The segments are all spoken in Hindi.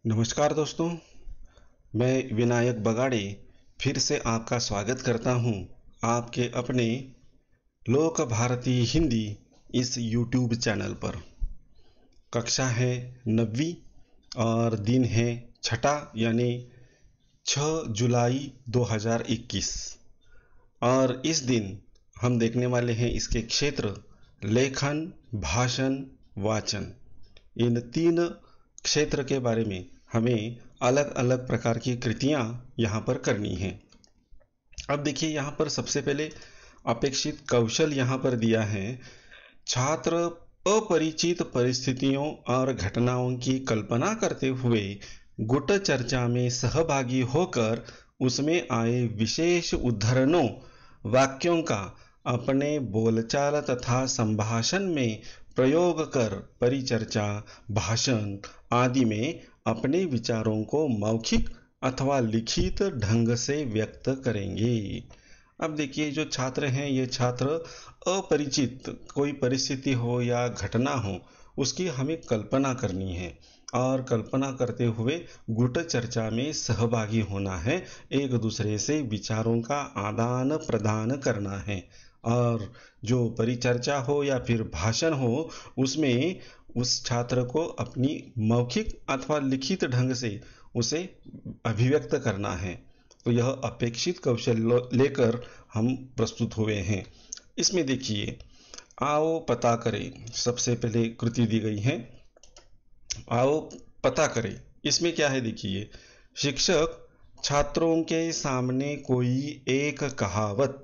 नमस्कार दोस्तों, मैं विनायक बगाड़े फिर से आपका स्वागत करता हूं आपके अपने लोक भारती हिंदी इस यूट्यूब चैनल पर। कक्षा है 9वीं और दिन है छठा यानी 6 जुलाई 2021। और इस दिन हम देखने वाले हैं इसके क्षेत्र लेखन, भाषण, वाचन। इन तीन क्षेत्र के बारे में हमें अलग अलग प्रकार की कृतियां यहाँ पर करनी हैं। अब देखिए, यहाँ पर सबसे पहले अपेक्षित कौशल यहाँ पर दिया है। छात्र अपरिचित परिस्थितियों और घटनाओं की कल्पना करते हुए गुट चर्चा में सहभागी होकर उसमें आए विशेष उद्धरणों, वाक्यों का अपने बोलचाल तथा संभाषण में प्रयोग कर परिचर्चा, भाषण आदि में अपने विचारों को मौखिक अथवा लिखित ढंग से व्यक्त करेंगे। अब देखिए, जो छात्र हैं ये छात्र अपरिचित कोई परिस्थिति हो या घटना हो उसकी हमें कल्पना करनी है और कल्पना करते हुए गुट चर्चा में सहभागी होना है, एक दूसरे से विचारों का आदान प्रदान करना है। और जो परिचर्चा हो या फिर भाषण हो उसमें उस छात्र को अपनी मौखिक अथवा लिखित ढंग से उसे अभिव्यक्त करना है। तो यह अपेक्षित कौशल लेकर हम प्रस्तुत हुए हैं। इसमें देखिए, आओ पता करें, सबसे पहले कृति दी गई है, आओ पता करें। इसमें क्या है देखिए, शिक्षक छात्रों के सामने कोई एक कहावत,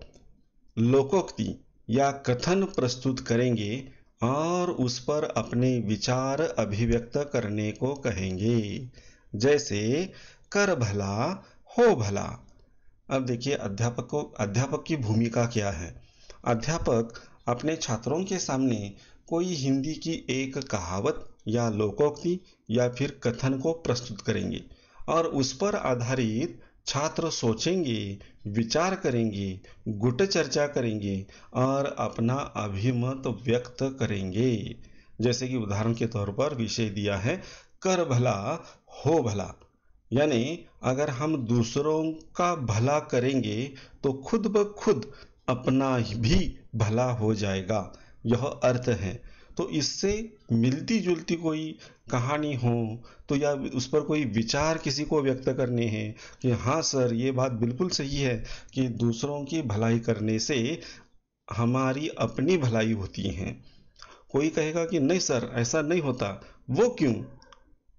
लोकोक्ति या कथन प्रस्तुत करेंगे और उस पर अपने विचार अभिव्यक्त करने को कहेंगे। जैसे कर भला हो भला। अब देखिए, अध्यापक की भूमिका क्या है। अध्यापक अपने छात्रों के सामने कोई हिंदी की एक कहावत या लोकोक्ति या फिर कथन को प्रस्तुत करेंगे और उस पर आधारित छात्र सोचेंगे, विचार करेंगे, गुट चर्चा करेंगे और अपना अभिमत व्यक्त करेंगे। जैसे कि उदाहरण के तौर पर विषय दिया है कर भला हो भला, यानी अगर हम दूसरों का भला करेंगे तो खुद ब खुद अपना भी भला हो जाएगा, यह अर्थ है। तो इससे मिलती जुलती कोई कहानी हो तो या उस पर कोई विचार किसी को व्यक्त करने हैं कि हाँ सर, ये बात बिल्कुल सही है कि दूसरों की भलाई करने से हमारी अपनी भलाई होती है। कोई कहेगा कि नहीं सर, ऐसा नहीं होता। वो क्यों?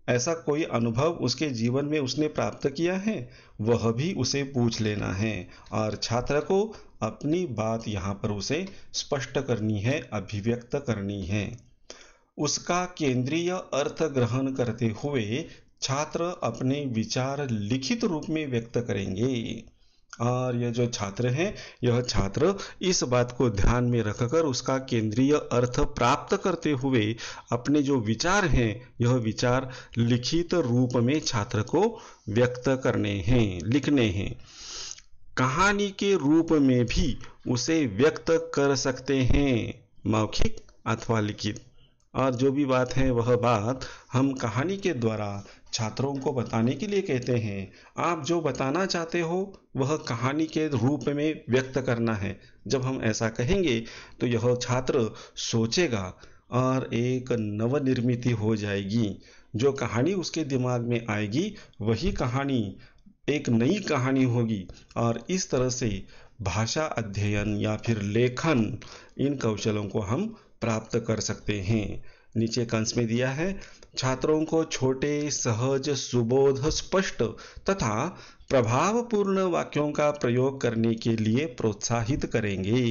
ऐसा कोई अनुभव उसके जीवन में उसने प्राप्त किया है, वह भी उसे पूछ लेना है और छात्र को अपनी बात यहाँ पर उसे स्पष्ट करनी है, अभिव्यक्त करनी है। उसका केंद्रीय अर्थ ग्रहण करते हुए छात्र अपने विचार लिखित रूप में व्यक्त करेंगे। और यह जो छात्र हैं, यह छात्र इस बात को ध्यान में रखकर उसका केंद्रीय अर्थ प्राप्त करते हुए अपने जो विचार हैं, यह विचार लिखित रूप में छात्र को व्यक्त करने हैं, लिखने हैं। कहानी के रूप में भी उसे व्यक्त कर सकते हैं, मौखिक अथवा लिखित। और जो भी बात है वह बात हम कहानी के द्वारा छात्रों को बताने के लिए कहते हैं। आप जो बताना चाहते हो वह कहानी के रूप में व्यक्त करना है। जब हम ऐसा कहेंगे तो यह छात्र सोचेगा और एक नवनिर्मिति हो जाएगी। जो कहानी उसके दिमाग में आएगी वही कहानी एक नई कहानी होगी। और इस तरह से भाषा अध्ययन या फिर लेखन, इन कौशलों को हम प्राप्त कर सकते हैं। नीचे कंस में दिया है, छात्रों को छोटे, सहज, सुबोध, स्पष्ट तथा प्रभावपूर्ण वाक्यों का प्रयोग करने के लिए प्रोत्साहित करेंगे।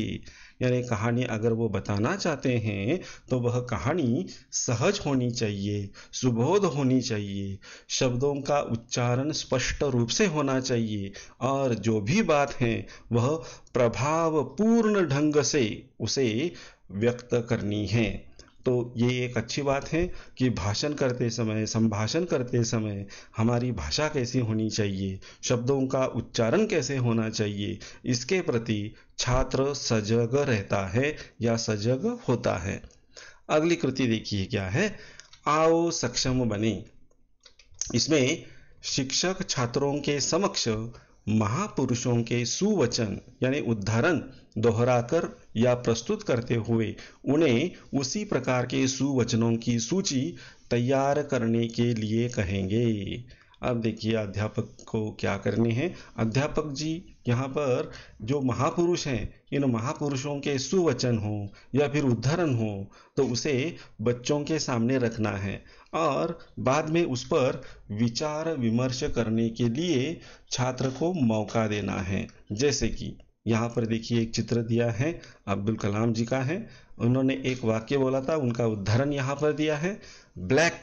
यानी कहानी अगर वो बताना चाहते हैं तो वह कहानी सहज होनी चाहिए, सुबोध होनी चाहिए, शब्दों का उच्चारण स्पष्ट रूप से होना चाहिए और जो भी बात है वह प्रभावपूर्ण ढंग से उसे व्यक्त करनी है। तो ये एक अच्छी बात है कि भाषण करते समय, संभाषण करते समय हमारी भाषा कैसी होनी चाहिए, शब्दों का उच्चारण कैसे होना चाहिए, इसके प्रति छात्र सजग रहता है या सजग होता है। अगली कृति देखिए क्या है, आओ सक्षम बने। इसमें शिक्षक छात्रों के समक्ष महापुरुषों के सुवचन यानी उद्धारण दोहराकर या प्रस्तुत करते हुए उन्हें उसी प्रकार के सुवचनों की सूची तैयार करने के लिए कहेंगे। अब देखिए अध्यापक को क्या करने हैं। अध्यापक जी यहाँ पर जो महापुरुष हैं, इन महापुरुषों के सुवचन हो या फिर उद्धरण हो तो उसे बच्चों के सामने रखना है और बाद में उस पर विचार विमर्श करने के लिए छात्र को मौका देना है। जैसे कि यहाँ पर देखिए एक चित्र दिया है, अब्दुल कलाम जी का है। उन्होंने एक वाक्य बोला था, उनका उदाहरण यहाँ पर दिया है। ब्लैक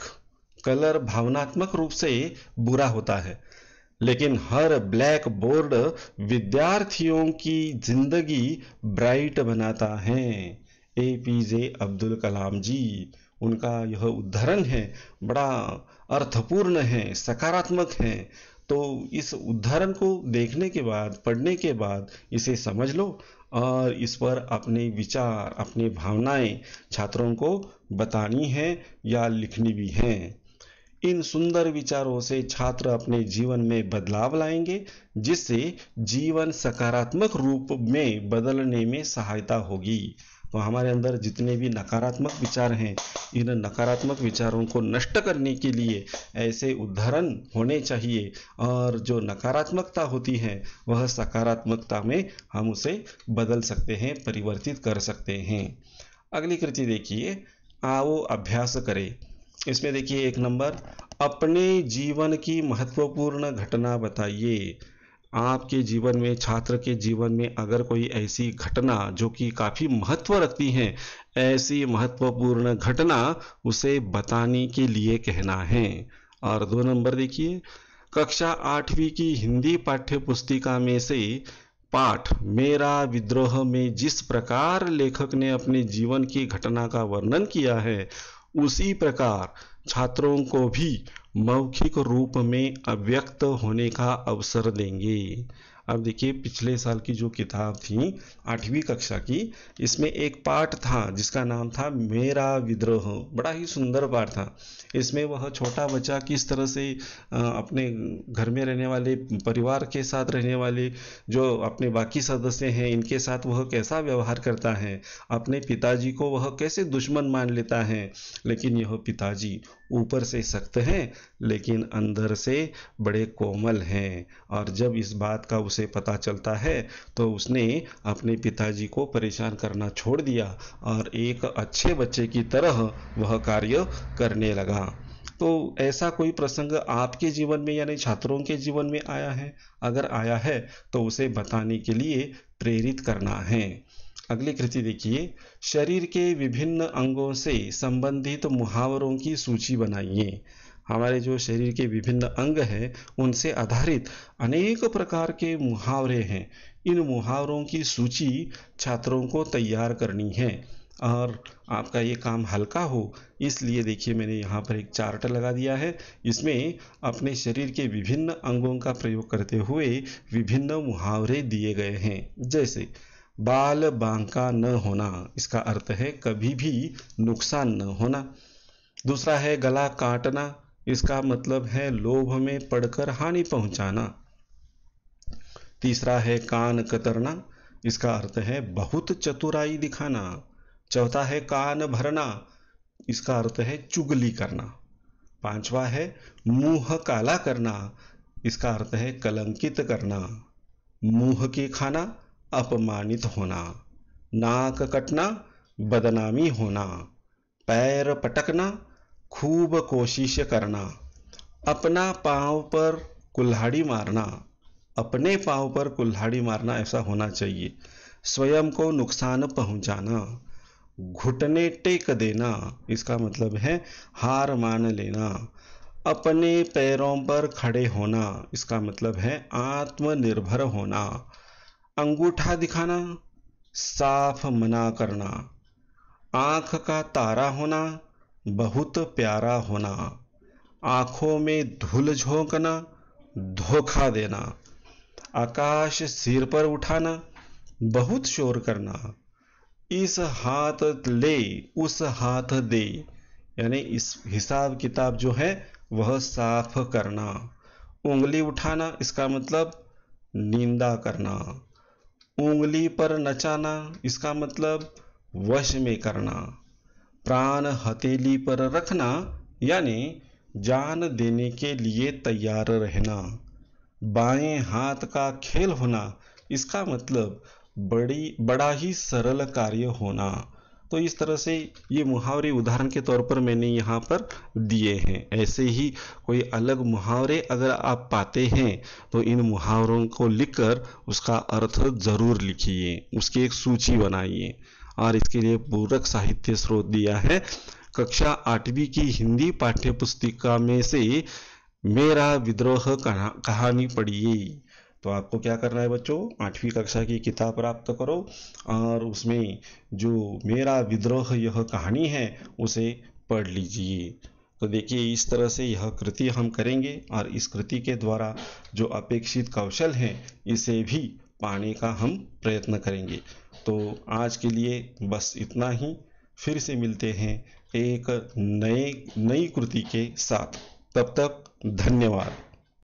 कलर भावनात्मक रूप से बुरा होता है, लेकिन हर ब्लैक बोर्ड विद्यार्थियों की जिंदगी ब्राइट बनाता है। एपीजे अब्दुल कलाम जी, उनका यह उदाहरण है, बड़ा अर्थपूर्ण है, सकारात्मक है। तो इस उदाहरण को देखने के बाद, पढ़ने के बाद इसे समझ लो और इस पर अपने विचार, अपनी भावनाएं छात्रों को बतानी है या लिखनी भी हैं। इन सुंदर विचारों से छात्र अपने जीवन में बदलाव लाएंगे, जिससे जीवन सकारात्मक रूप में बदलने में सहायता होगी। तो हमारे अंदर जितने भी नकारात्मक विचार हैं, इन नकारात्मक विचारों को नष्ट करने के लिए ऐसे उदाहरण होने चाहिए और जो नकारात्मकता होती है वह सकारात्मकता में हम उसे बदल सकते हैं, परिवर्तित कर सकते हैं। अगली कृति देखिए, आओ अभ्यास करें। इसमें देखिए 1 नंबर, अपने जीवन की महत्वपूर्ण घटना बताइए। आपके जीवन में, छात्र के जीवन में अगर कोई ऐसी घटना जो कि काफ़ी महत्व रखती है, ऐसी महत्वपूर्ण घटना उसे बताने के लिए कहना है। और 2 नंबर देखिए, कक्षा 8वीं की हिंदी पाठ्य पुस्तिका में से पाठ मेरा विद्रोह में जिस प्रकार लेखक ने अपने जीवन की घटना का वर्णन किया है, उसी प्रकार छात्रों को भी मौखिक रूप में अव्यक्त होने का अवसर देंगे। अब देखिए पिछले साल की जो किताब थी 8वीं कक्षा की, इसमें एक पाठ था जिसका नाम था मेरा विद्रोह। बड़ा ही सुंदर पाठ था। इसमें वह छोटा बच्चा किस तरह से अपने घर में रहने वाले, परिवार के साथ रहने वाले जो अपने बाकी सदस्य हैं, इनके साथ वह कैसा व्यवहार करता है, अपने पिताजी को वह कैसे दुश्मन मान लेता है। लेकिन यह पिताजी ऊपर से सख्त हैं लेकिन अंदर से बड़े कोमल हैं। और जब इस बात का उसे पता चलता है तो उसने अपने पिताजी को परेशान करना छोड़ दिया और एक अच्छे बच्चे की तरह वह कार्य करने लगा। तो ऐसा कोई प्रसंग आपके जीवन में यानी छात्रों के जीवन में आया है? अगर आया है तो उसे बताने के लिए प्रेरित करना है। अगली कृति देखिए, शरीर के विभिन्न अंगों से संबंधित मुहावरों की सूची बनाइए। हमारे जो शरीर के विभिन्न अंग हैं उनसे आधारित अनेक प्रकार के मुहावरे हैं। इन मुहावरों की सूची छात्रों को तैयार करनी है और आपका ये काम हल्का हो इसलिए देखिए मैंने यहाँ पर एक चार्ट लगा दिया है। इसमें अपने शरीर के विभिन्न अंगों का प्रयोग करते हुए विभिन्न मुहावरे दिए गए हैं। जैसे बाल बांका न होना, इसका अर्थ है कभी भी नुकसान न होना। दूसरा है गला काटना, इसका मतलब है लोभ में पड़कर हानि पहुंचाना। तीसरा है कान कतरना, इसका अर्थ है बहुत चतुराई दिखाना। चौथा है कान भरना, इसका अर्थ है चुगली करना। पांचवा है मुंह काला करना, इसका अर्थ है कलंकित करना। मुंह की खाना, अपमानित होना। नाक कटना, बदनामी होना। पैर पटकना, खूब कोशिश करना। अपना पांव पर कुल्हाड़ी मारना, अपने पांव पर कुल्हाड़ी मारना ऐसा होना चाहिए। स्वयं को नुकसान पहुंचाना। घुटने टेक देना, इसका मतलब है हार मान लेना। अपने पैरों पर खड़े होना, इसका मतलब है आत्मनिर्भर होना। अंगूठा दिखाना, साफ मना करना। आंख का तारा होना, बहुत प्यारा होना। आंखों में धूल झोंकना, धोखा देना। आकाश सिर पर उठाना, बहुत शोर करना। इस हाथ ले उस हाथ दे, यानी इस हिसाब किताब जो है वह साफ करना। उंगली उठाना, इसका मतलब निंदा करना। उंगली पर नचाना, इसका मतलब वश में करना। प्राण हथेली पर रखना, यानी जान देने के लिए तैयार रहना। बाएं हाथ का खेल होना, इसका मतलब बड़ा ही सरल कार्य होना। तो इस तरह से ये मुहावरे उदाहरण के तौर पर मैंने यहाँ पर दिए हैं। ऐसे ही कोई अलग मुहावरे अगर आप पाते हैं तो इन मुहावरों को लिखकर उसका अर्थ जरूर लिखिए, उसकी एक सूची बनाइए। और इसके लिए पूरक साहित्य स्रोत दिया है कक्षा 8वीं की हिंदी पाठ्य पुस्तिका में से मेरा विद्रोह कहानी पढ़िए। तो आपको क्या करना है बच्चों, 8वीं कक्षा की किताब प्राप्त करो और उसमें जो मेरा विद्रोह यह कहानी है उसे पढ़ लीजिए। तो देखिए इस तरह से यह कृति हम करेंगे और इस कृति के द्वारा जो अपेक्षित कौशल है इसे भी पाने का हम प्रयत्न करेंगे। तो आज के लिए बस इतना ही। फिर से मिलते हैं एक नई कृति के साथ। तब तक धन्यवाद।